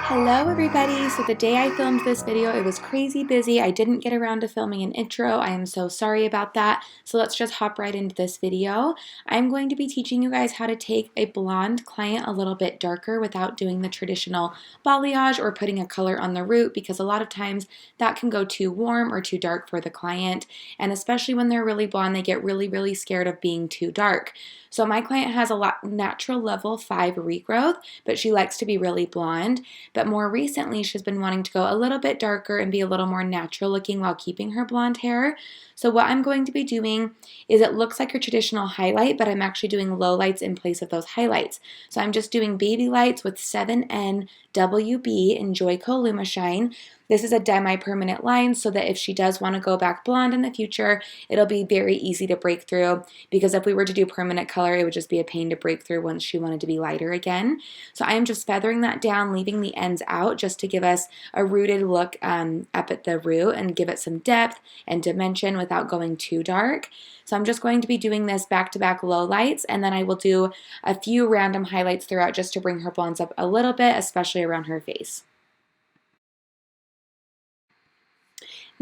Hello everybody! So the day I filmed this video, it was crazy busy. I didn't get around to filming an intro. I am so sorry about that. So let's just hop right into this video. I'm going to be teaching you guys how to take a blonde client a little bit darker without doing the traditional balayage or putting a color on the root, because a lot of times that can go too warm or too dark for the client. And especially when they're really blonde, they get really scared of being too dark. So my client has a natural level 5 regrowth, but she likes to be really blonde. But more recently, she's been wanting to go a little bit darker and be a little more natural looking while keeping her blonde hair. So what I'm going to be doing is, it looks like a traditional highlight, but I'm actually doing low lights in place of those highlights. So I'm just doing baby lights with 7N WB in Joico Lumishine. This is a demi-permanent line so that if she does want to go back blonde in the future, it'll be very easy to break through, because if we were to do permanent color, it would just be a pain to break through once she wanted to be lighter again. So I am just feathering that down, leaving the ends out just to give us a rooted look up at the root and give it some depth and dimension without going too dark. So I'm just going to be doing this back-to-back low lights, and then I will do a few random highlights throughout just to bring her blondes up a little bit, especially around her face.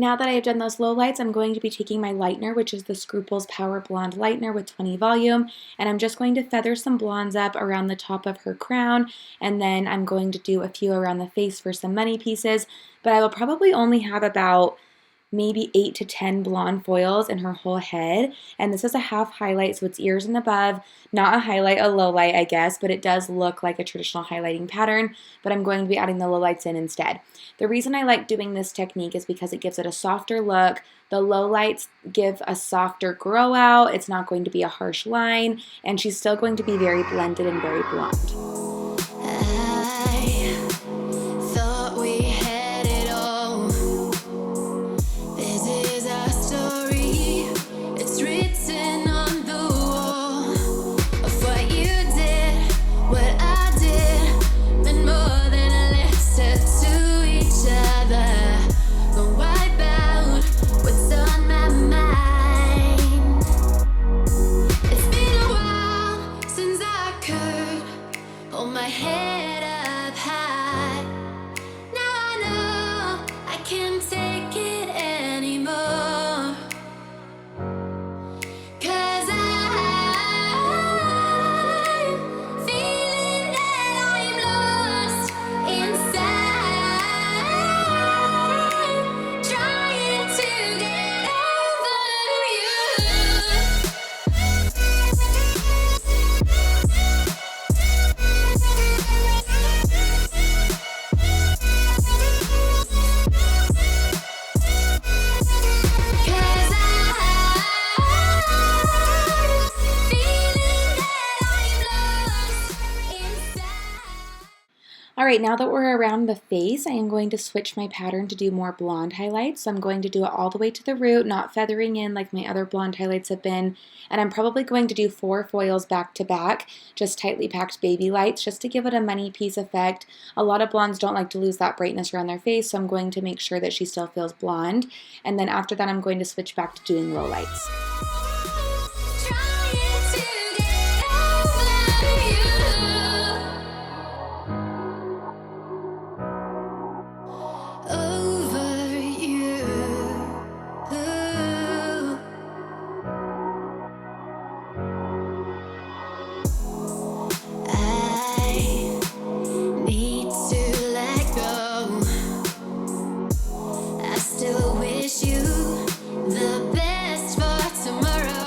Now that I have done those low lights, I'm going to be taking my lightener, which is the Scruples Power Blonde lightener with 20 volume, and I'm just going to feather some blondes up around the top of her crown, and then I'm going to do a few around the face for some money pieces, but I will probably only have about maybe 8 to 10 blonde foils in her whole head. And this is a half highlight, so it's ears and above, not a highlight, a low light, I guess, but it does look like a traditional highlighting pattern, but I'm going to be adding the low lights in instead. The reason I like doing this technique is because it gives it a softer look. The low lights give a softer grow out. It's not going to be a harsh line, and she's still going to be very blended and very blonde. Alright, now that we're around the face, I am going to switch my pattern to do more blonde highlights. So I'm going to do it all the way to the root, not feathering in like my other blonde highlights have been. And I'm probably going to do 4 foils back to back, just tightly packed baby lights, just to give it a money piece effect. A lot of blondes don't like to lose that brightness around their face, so I'm going to make sure that she still feels blonde. And then after that, I'm going to switch back to doing low lights. Still wish you the best for tomorrow.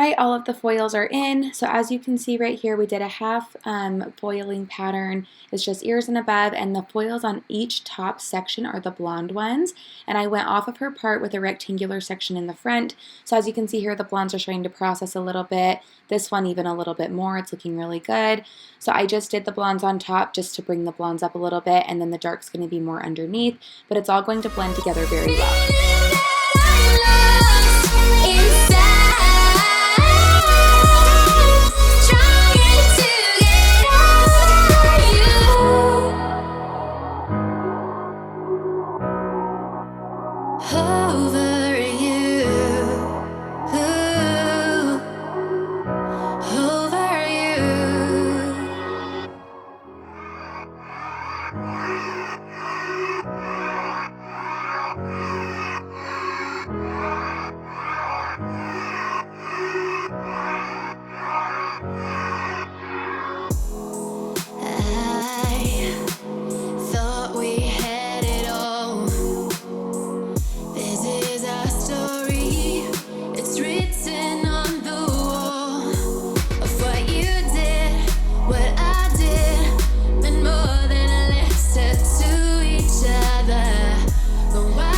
Alright, all of the foils are in. So as you can see right here, we did a half foiling pattern. It's just ears and above, and the foils on each top section are the blonde ones. And I went off of her part with a rectangular section in the front. So as you can see here, the blondes are starting to process a little bit. This one even a little bit more. It's looking really good. So I just did the blondes on top just to bring the blondes up a little bit, and then the dark's going to be more underneath. But it's all going to blend together very well.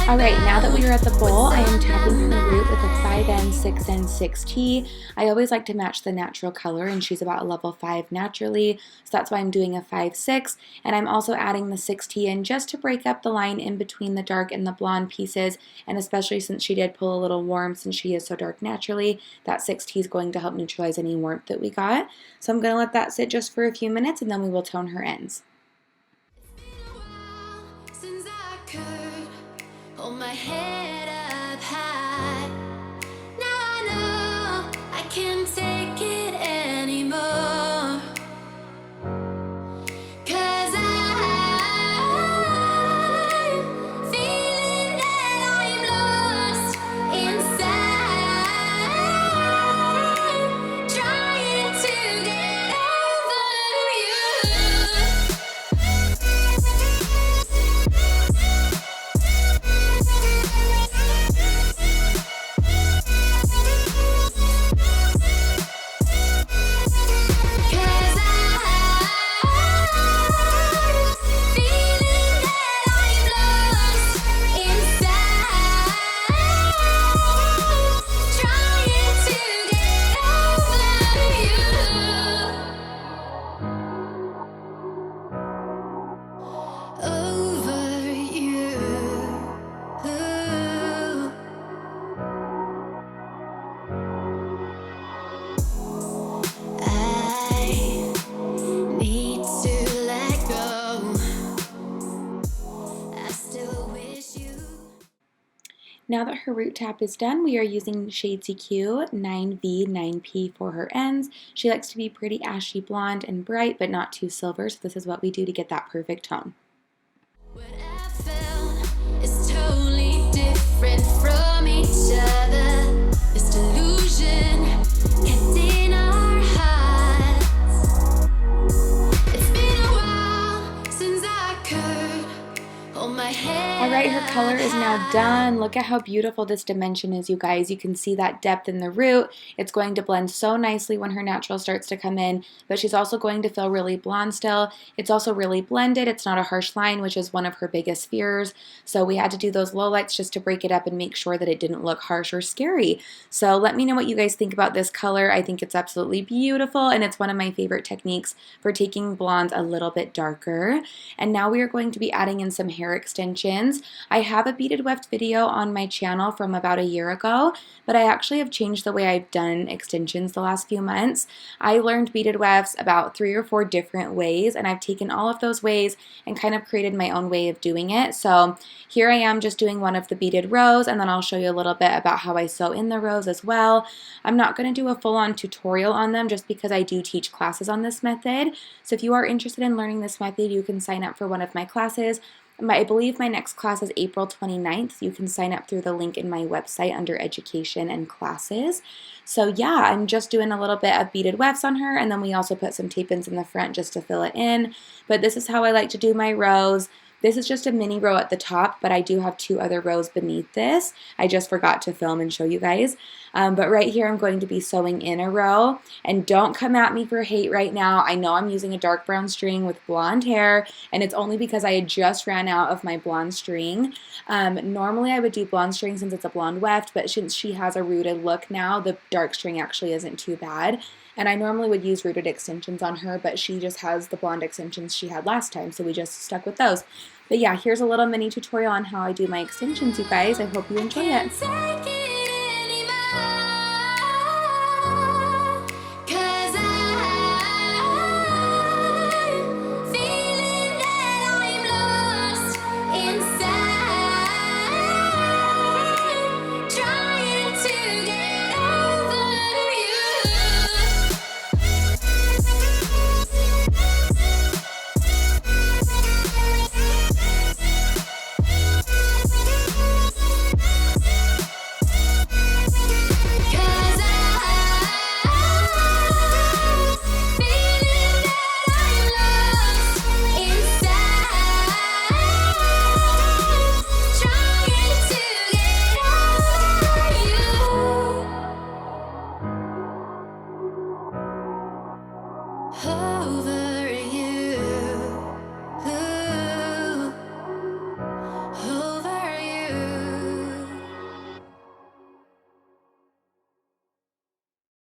Alright, now that we are at the bowl, I am tapping her root with a 5N, 6N, 6T. I always like to match the natural color, and she's about a level 5 naturally, so that's why I'm doing a 5-6. And I'm also adding the 6T in just to break up the line in between the dark and the blonde pieces, and especially since she did pull a little warm since she is so dark naturally, that 6T is going to help neutralize any warmth that we got. So I'm going to let that sit just for a few minutes, and then we will tone her ends. Hold my head up high. Now I know I can't take it anymore. 'Cause I'm feeling that I'm lost inside, trying to get over you. Now that her root tap is done, we are using shade CQ 9V, 9P for her ends. She likes to be pretty ashy blonde and bright, but not too silver, so this is what we do to get that perfect tone. What I felt is totally different from each other. This delusion kept in our hearts. It's been a while since I could hold my head. Alright, her color is now done. Look at how beautiful this dimension is, you guys. You can see that depth in the root. It's going to blend so nicely when her natural starts to come in, but she's also going to feel really blonde still. It's also really blended. It's not a harsh line, which is one of her biggest fears. So we had to do those low lights just to break it up and make sure that it didn't look harsh or scary. So let me know what you guys think about this color. I think it's absolutely beautiful, and it's one of my favorite techniques for taking blondes a little bit darker. And now we are going to be adding in some hair extensions. I have a beaded weft video on my channel from about a year ago, but I actually have changed the way I've done extensions the last few months. I learned beaded wefts about 3 or 4 different ways, and I've taken all of those ways and kind of created my own way of doing it. So here I am just doing one of the beaded rows, and then I'll show you a little bit about how I sew in the rows as well. I'm not going to do a full-on tutorial on them just because I do teach classes on this method. So if you are interested in learning this method, you can sign up for one of my classes. I believe my next class is April 29th. You can sign up through the link in my website under education and classes. So yeah, I'm just doing a little bit of beaded wefts on her, and then we also put some tape-ins in the front just to fill it in. But this is how I like to do my rows. This is just a mini row at the top, but I do have 2 other rows beneath this. I just forgot to film and show you guys. But right here I'm going to be sewing in a row. And don't come at me for hate right now. I know I'm using a dark brown string with blonde hair, and it's only because I had just ran out of my blonde string. Normally I would do blonde string since it's a blonde weft, but since she has a rooted look now, the dark string actually isn't too bad. And I normally would use rooted extensions on her, but she just has the blonde extensions she had last time, so we just stuck with those. But yeah, here's a little mini tutorial on how I do my extensions, you guys. I hope you enjoy it. Take it anymore.